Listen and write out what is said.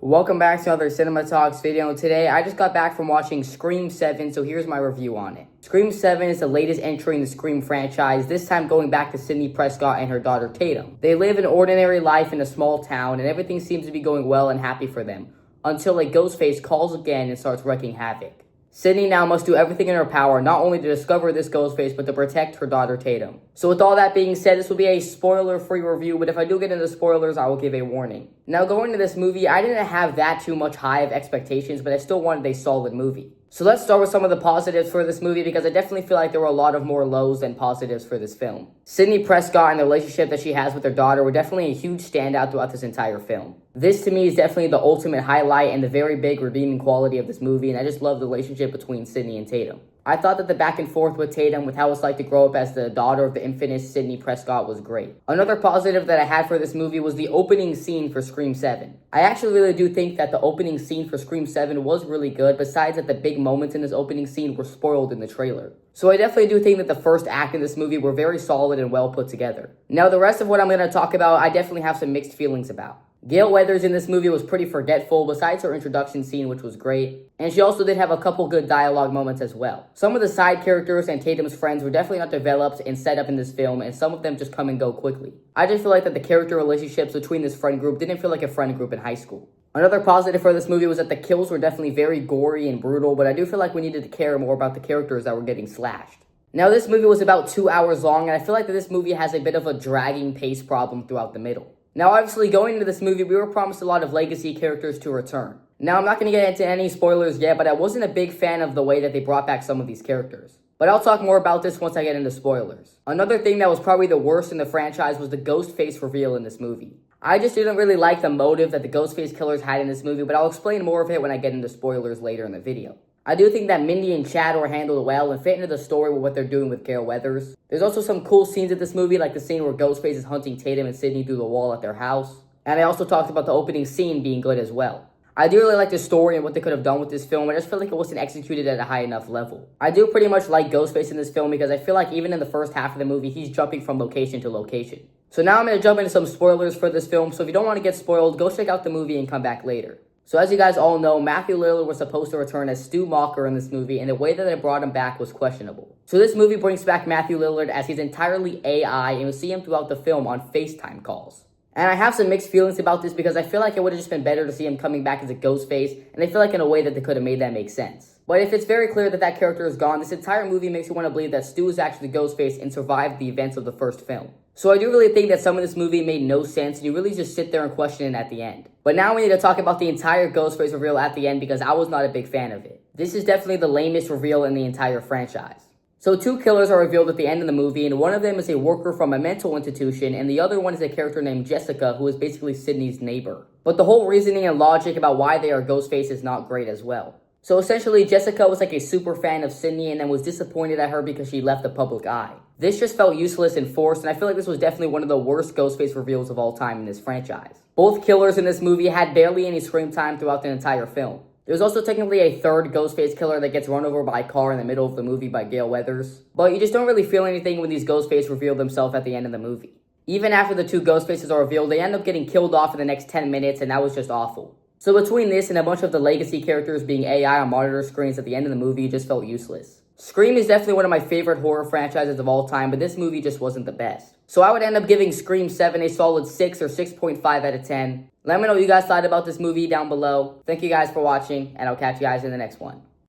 Welcome back to another Cinema Talks video. Today, I just got back from watching Scream 7, so here's my review on it. Scream 7 is the latest entry in the Scream franchise, this time going back to Sidney Prescott and her daughter Tatum. They live an ordinary life in a small town, and everything seems to be going well and happy for them, until a Ghostface calls again and starts wreaking havoc. Sidney now must do everything in her power, not only to discover this Ghostface, but to protect her daughter Tatum. So with all that being said, this will be a spoiler-free review, but if I do get into spoilers, I will give a warning. Now, going into this movie, I didn't have that too much high of expectations, but I still wanted a solid movie. So let's start with some of the positives for this movie, because I definitely feel like there were a lot of more lows than positives for this film. Sidney Prescott and the relationship that she has with her daughter were definitely a huge standout throughout this entire film. This, to me, is definitely the ultimate highlight and the very big redeeming quality of this movie, and I just love the relationship between Sidney and Tatum. I thought that the back and forth with Tatum, with how it's like to grow up as the daughter of the infamous Sidney Prescott, was great. Another positive that I had for this movie was the opening scene for Scream 7. I actually really do think that the opening scene for Scream 7 was really good, besides that the big moments in this opening scene were spoiled in the trailer. So I definitely do think that the first act in this movie were very solid and well put together. Now, the rest of what I'm going to talk about, I definitely have some mixed feelings about. Gale Weathers in this movie was pretty forgetful, besides her introduction scene, which was great, and she also did have a couple good dialogue moments as well. Some of the side characters and Tatum's friends were definitely not developed and set up in this film, and some of them just come and go quickly. I just feel like that the character relationships between this friend group didn't feel like a friend group in high school. Another positive for this movie was that the kills were definitely very gory and brutal, but I do feel like we needed to care more about the characters that were getting slashed. Now, this movie was about 2 hours long, and I feel like that this movie has a bit of a dragging pace problem throughout the middle. Now, obviously, going into this movie, we were promised a lot of legacy characters to return. Now, I'm not going to get into any spoilers yet, but I wasn't a big fan of the way that they brought back some of these characters. But I'll talk more about this once I get into spoilers. Another thing that was probably the worst in the franchise was the Ghostface reveal in this movie. I just didn't really like the motive that the Ghostface killers had in this movie, but I'll explain more of it when I get into spoilers later in the video. I do think that Mindy and Chad were handled well and fit into the story with what they're doing with Gale Weathers. There's also some cool scenes in this movie, like the scene where Ghostface is hunting Tatum and Sidney through the wall at their house. And I also talked about the opening scene being good as well. I do really like the story and what they could have done with this film, and I just feel like it wasn't executed at a high enough level. I do pretty much like Ghostface in this film because I feel like even in the first half of the movie, he's jumping from location to location. So now I'm going to jump into some spoilers for this film, so if you don't want to get spoiled, go check out the movie and come back later. So as you guys all know, Matthew Lillard was supposed to return as Stu Macher in this movie, and the way that they brought him back was questionable. So this movie brings back Matthew Lillard as he's entirely AI, and you'll see him throughout the film on FaceTime calls. And I have some mixed feelings about this because I feel like it would have just been better to see him coming back as a Ghostface, and I feel like in a way that they could have made that make sense. But if it's very clear that that character is gone, this entire movie makes you want to believe that Stu is actually Ghostface and survived the events of the first film. So I do really think that some of this movie made no sense, and you really just sit there and question it at the end. But now we need to talk about the entire Ghostface reveal at the end because I was not a big fan of it. This is definitely the lamest reveal in the entire franchise. So 2 killers are revealed at the end of the movie, and one of them is a worker from a mental institution, and the other one is a character named Jessica, who is basically Sidney's neighbor. But the whole reasoning and logic about why they are Ghostface is not great as well. So essentially, Jessica was like a super fan of Sidney and then was disappointed at her because she left the public eye. This just felt useless and forced, and I feel like this was definitely one of the worst Ghostface reveals of all time in this franchise. Both killers in this movie had barely any screen time throughout the entire film. There's also technically a third Ghostface killer that gets run over by a car in the middle of the movie by Gale Weathers. But you just don't really feel anything when these Ghostface reveal themselves at the end of the movie. Even after the 2 Ghostfaces are revealed, they end up getting killed off in the next 10 minutes, and that was just awful. So between this and a bunch of the legacy characters being AI on monitor screens at the end of the movie, it just felt useless. Scream is definitely one of my favorite horror franchises of all time, but this movie just wasn't the best. So I would end up giving Scream 7 a solid 6 or 6.5 out of 10. Let me know what you guys thought about this movie down below. Thank you guys for watching, and I'll catch you guys in the next one.